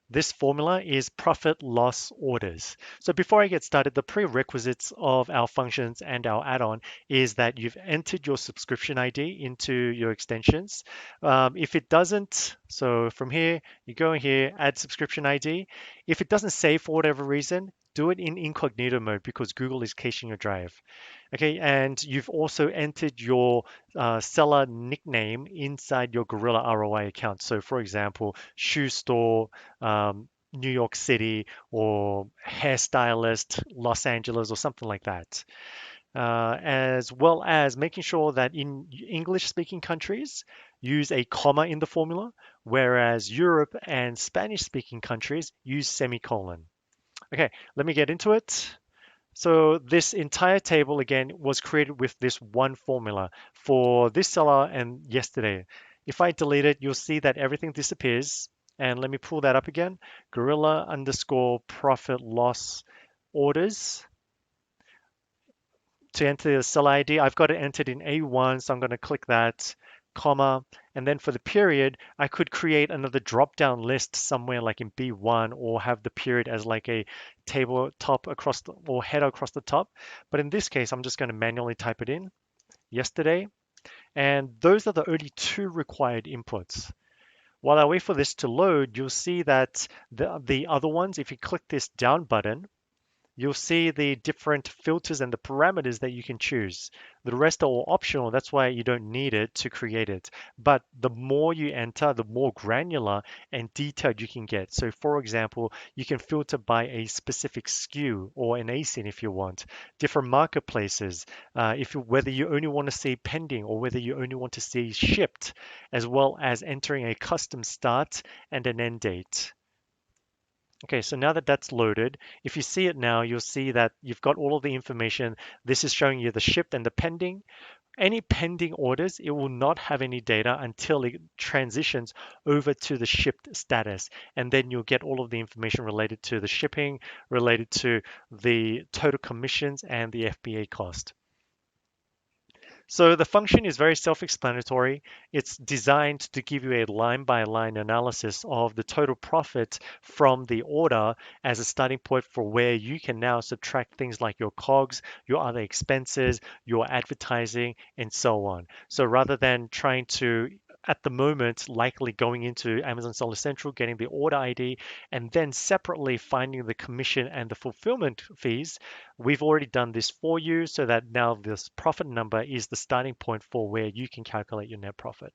This formula is profit loss orders. So before I get started, the prerequisites of our functions and our add-on is that you've entered your subscription ID into your extensions. If it doesn't, so from here, you go in here, add subscription ID. If it doesn't save for whatever reason, do it in incognito mode because Google is caching your drive. Okay, and you've also entered your seller nickname inside your Gorilla ROI account. So, for example, shoe store, New York City, or hairstylist, Los Angeles, or something like that. As well as making sure that in English speaking countries, use a comma in the formula, whereas Europe and Spanish speaking countries use semicolon. Okay, let me get into it. So this entire table again was created with this one formula for this seller and yesterday. If I delete it, you'll see that everything disappears. And let me pull that up again. Gorilla underscore profit loss orders to enter the seller ID. I've got it entered in A1, so I'm going to click that, comma, and then for the period, I could create another drop-down list somewhere like in B1 or have the period as like a table top across the, or header across the top. But in this case, I'm just going to manually type it in yesterday. And those are the only two required inputs. While I wait for this to load, you'll see that the other ones, if you click this down button, you'll see the different filters and the parameters that you can choose. The rest are all optional. That's why you don't need it to create it. But the more you enter, the more granular and detailed you can get. So for example, you can filter by a specific SKU or an ASIN if you want, different marketplaces, if you, whether you only want to see pending or whether you only want to see shipped, as well as entering a custom start and an end date. Okay, so now that that's loaded, if you see it now, you'll see that you've got all of the information. This is showing you the shipped and the pending. Any pending orders, it will not have any data until it transitions over to the shipped status. And then you'll get all of the information related to the shipping, related to the total commissions and the FBA cost. So the function is very self-explanatory. It's designed to give you a line-by-line analysis of the total profit from the order as a starting point for where you can now subtract things like your COGS, your other expenses, your advertising, and so on. So rather than trying to at the moment, likely going into Amazon Seller Central, getting the order ID, and then separately finding the commission and the fulfillment fees. We've already done this for you so that now this profit number is the starting point for where you can calculate your net profit.